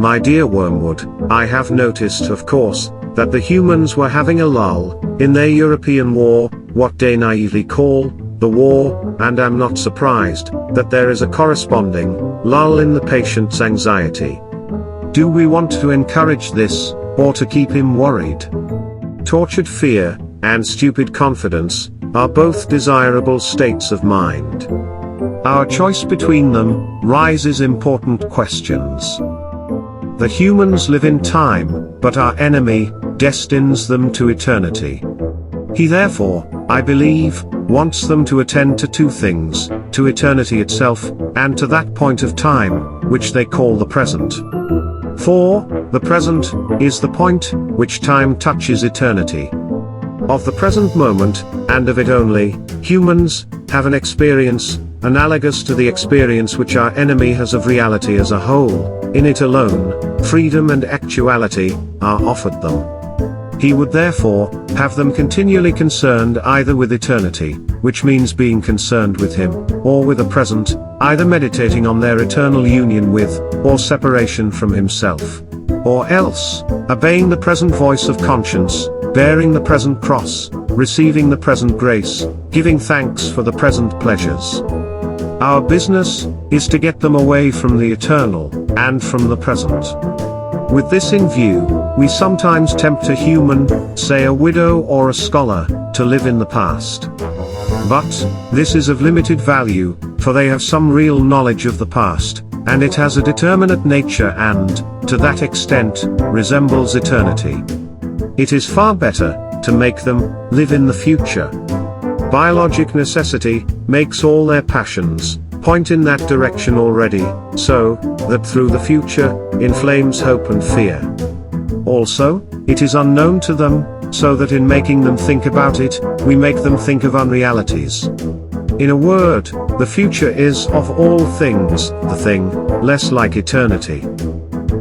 My dear Wormwood, I have noticed, of course, that the humans were having a lull in their European war, what they naively call the war, and am not surprised that there is a corresponding lull in the patient's anxiety. Do we want to encourage this, or to keep him worried? Tortured fear and stupid confidence are both desirable states of mind. Our choice between them raises important questions. The humans live in time, but our enemy destines them to eternity. He therefore, I believe, wants them to attend to two things, to eternity itself, and to that point of time, which they call the present. For the present is the point which time touches eternity. Of the present moment, and of it only, humans have an experience analogous to the experience which our enemy has of reality as a whole. In it alone, freedom and actuality are offered them. He would therefore have them continually concerned either with eternity, which means being concerned with him, or with the present, either meditating on their eternal union with, or separation from himself. Or else, obeying the present voice of conscience, bearing the present cross, receiving the present grace, giving thanks for the present pleasures. Our business is to get them away from the eternal, and from the present. With this in view, we sometimes tempt a human, say a widow or a scholar, to live in the past. But this is of limited value, for they have some real knowledge of the past, and it has a determinate nature and, to that extent, resembles eternity. It is far better to make them live in the future. Biologic necessity makes all their passions point in that direction already, so that through the future inflames hope and fear. Also, it is unknown to them, so that in making them think about it, we make them think of unrealities. In a word, the future is, of all things, the thing less like eternity.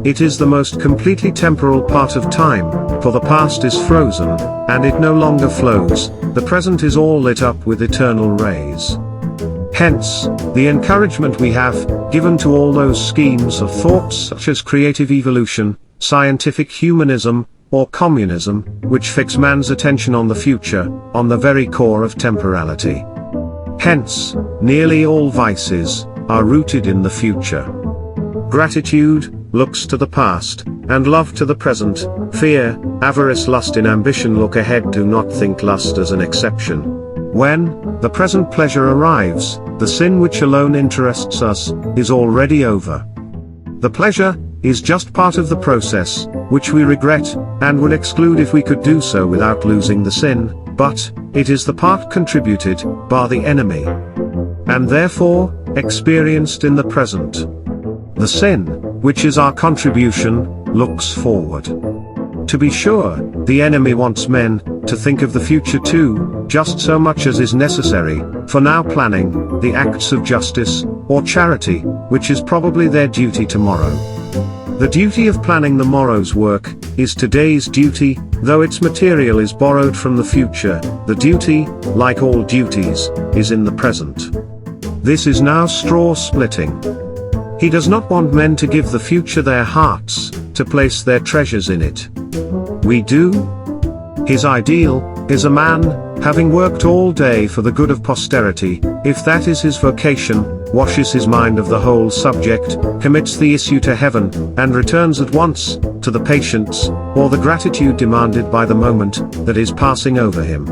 It is the most completely temporal part of time, for the past is frozen, and it no longer flows. The present is all lit up with eternal rays. Hence, the encouragement we have given to all those schemes of thought such as creative evolution, scientific humanism, or communism, which fix man's attention on the future, on the very core of temporality. Hence, nearly all vices are rooted in the future. Gratitude looks to the past, and love to the present. Fear, avarice, lust in ambition look ahead. Do not think lust as an exception. When the present pleasure arrives, the sin which alone interests us is already over. The pleasure is just part of the process, which we regret, and would exclude if we could do so without losing the sin, but it is the part contributed by the enemy, and therefore experienced in the present. The sin, which is our contribution, looks forward. To be sure, the enemy wants men to think of the future too, just so much as is necessary for now planning the acts of justice or charity, which is probably their duty tomorrow. The duty of planning the morrow's work is today's duty, though its material is borrowed from the future. The duty, like all duties, is in the present. This is now straw splitting. He does not want men to give the future their hearts, to place their treasures in it. We do. His ideal is a man, having worked all day for the good of posterity, if that is his vocation, washes his mind of the whole subject, commits the issue to heaven, and returns at once to the patience, or the gratitude demanded by the moment that is passing over him.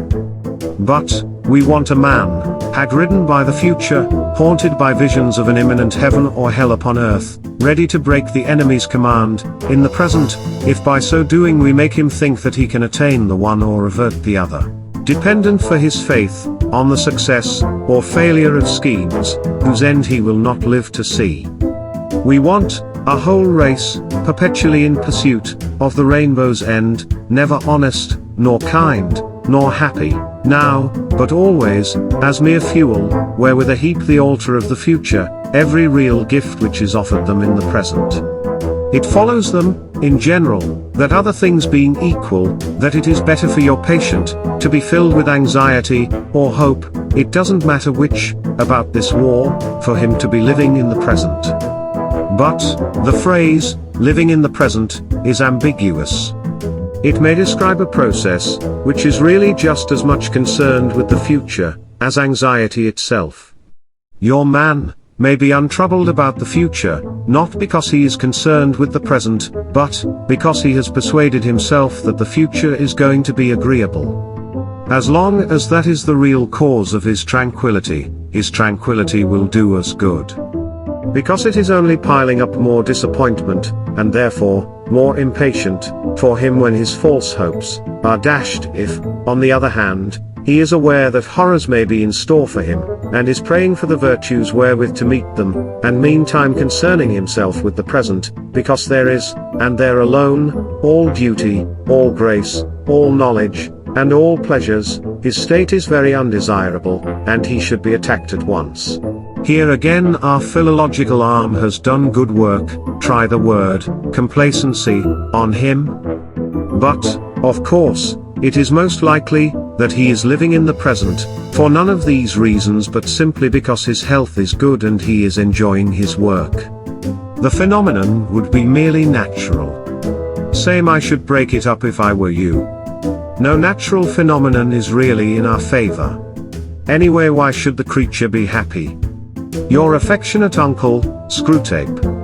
But we want a man, hag-ridden by the future, haunted by visions of an imminent heaven or hell upon earth, ready to break the enemy's command in the present, if by so doing we make him think that he can attain the one or avert the other, dependent for his faith on the success or failure of schemes whose end he will not live to see. We want a whole race perpetually in pursuit of the rainbow's end, never honest, nor kind, nor happy, now, but always, as mere fuel, wherewith to heap the altar of the future, every real gift which is offered them in the present. It follows them, in general, that other things being equal, that it is better for your patient to be filled with anxiety or hope, it doesn't matter which, about this war, for him to be living in the present. But, the phrase, living in the present, is ambiguous. It may describe a process, which is really just as much concerned with the future, as anxiety itself. Your man may be untroubled about the future, not because he is concerned with the present, but because he has persuaded himself that the future is going to be agreeable. As long as that is the real cause of his tranquility will do us good. Because it is only piling up more disappointment, and therefore, more impatient, for him when his false hopes are dashed. If, on the other hand, he is aware that horrors may be in store for him, and is praying for the virtues wherewith to meet them, and meantime concerning himself with the present, because there is, and there alone, all duty, all grace, all knowledge, and all pleasures, his state is very undesirable, and he should be attacked at once. Here again our philological arm has done good work. Try the word, complacency, on him. But, of course, it is most likely that he is living in the present, for none of these reasons but simply because his health is good and he is enjoying his work. The phenomenon would be merely natural. Same I should break it up if I were you. No natural phenomenon is really in our favor. Anyway, why should the creature be happy? Your affectionate uncle, Screwtape.